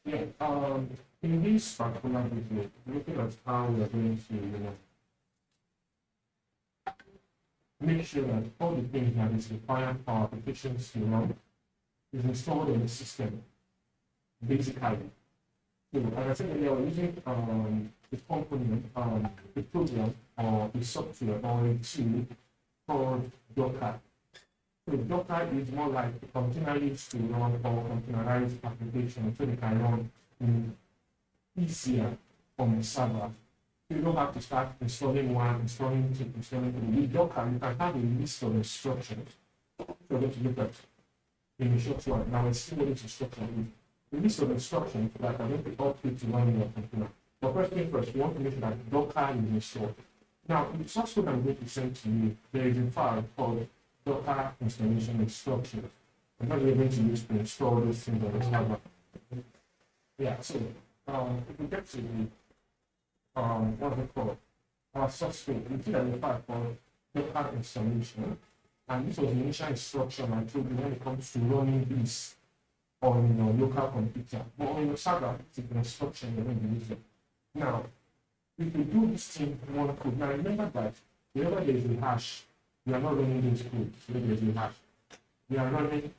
Yeah, in this particular video, looking at how we are going to, make sure that all the things that is required for our applications to run is installed in the system, basically. So, as I said earlier, we're using a component, a program, or a software, or a tool called Docker. So Docker is more like a container used to run or containerized application, so they can run in easier on the server. You don't have to start installing one, installing two, installing three. With Docker, you can have a list of instructions. So we're going to look at in the short one. Now let's see what this instruction is. A list of instructions that are going to help you to run your computer. But first thing first, you want to make sure that Docker is installed. Now, in the source code I'm going to send to you, there is a file called Docker installation instructions. And that's what we're going to use to install those things on the server. Yeah, so if we get to the what's it called? Our source code, we see that the file called Docker installation. And this was the initial instruction I told you when it comes to running this on your local computer. But on your server, it's the instruction you're going to be using. Now, if you do this thing in one code, now remember that whenever there is a hash, we are not running those codes when there is a hash. We are running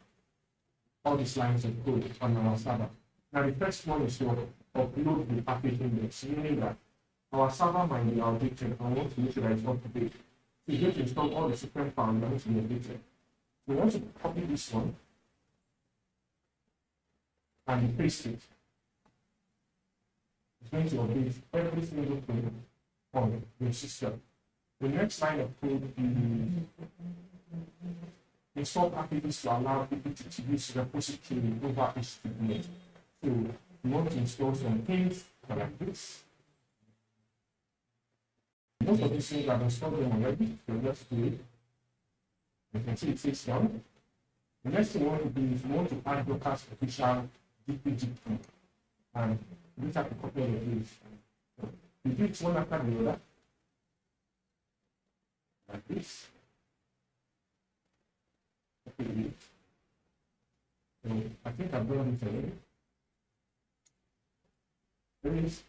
all these lines of code on our server. Now, the first one is to upload the package index, meaning that our server might be outdated and we want to make sure that it's up to date. So you get to install all the different files that need to be updated. We want to copy this one and paste it. It's going to update every single thing on your system. The next line of code is install packages to allow people to use repository over HTTP. So you want to install some things like this. Most of these things I've installed them already, so let's do it. You can see it says down. The next thing you want to do is you want to add Docker's official DPG key. And you just have to copy all of this. You do it one after the other. Like this. Okay, so I think I've done it already. Paste.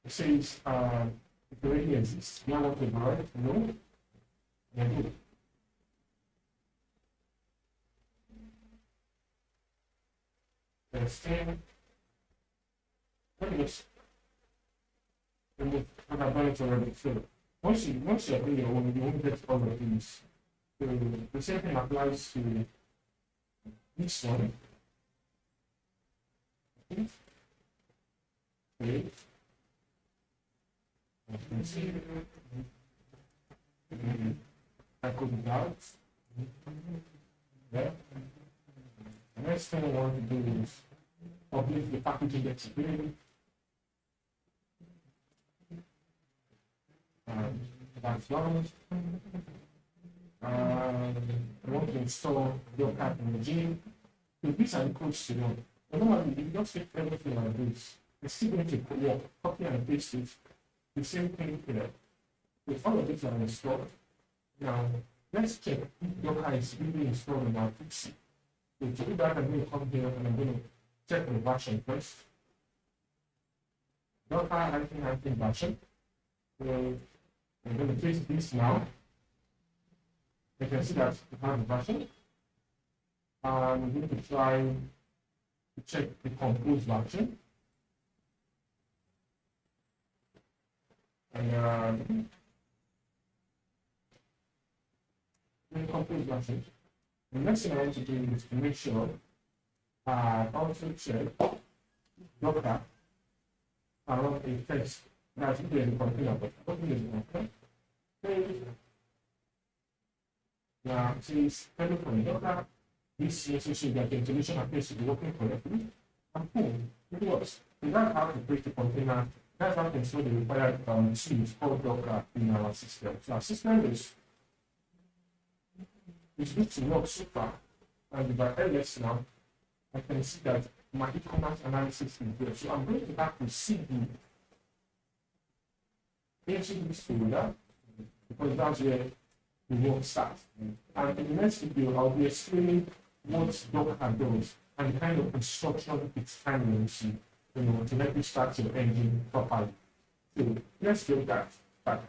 It says it already exists. You want to override it? No. Yeah, good. Then let me just remove what I've done it already. So once you're doing your own, you won't get all of these. So the same thing applies to this one. Okay. I could out. Yeah. The next thing I want to do is publish the package index again. That's one. I want to install Docker Engine. So these are the codes to run. But normally, if you just take everything like this, it's still going to work. Copy and paste it. The same thing here. If all of these are installed, now let's check if Docker is really installed in our PC. So to do that, I'm going to come here and I'm going to check the version first. Docker -hyphen version. So I'm going to paste this now. You can see that we have the version. And we're going to try to check the compose version. And in compose version, the next thing I want to do is to make sure I also check Docker around a text. That's if there's a container, but I don't think there's a container. Now it says hello from Docker. This shows that the installation appears to be working correctly. And boom, it works. So that's how to create a container. That's how to install the required tools called Docker in our system. So our system is good to work so far. And with our LS now, I can see that my e-commerce analysis is there. So I'm going to have to CD into this folder because that's where the work starts. And in the next video, I'll be explaining what Docker does and the kind of instruction it's handling to, to let you start your engine properly. So let's get that back.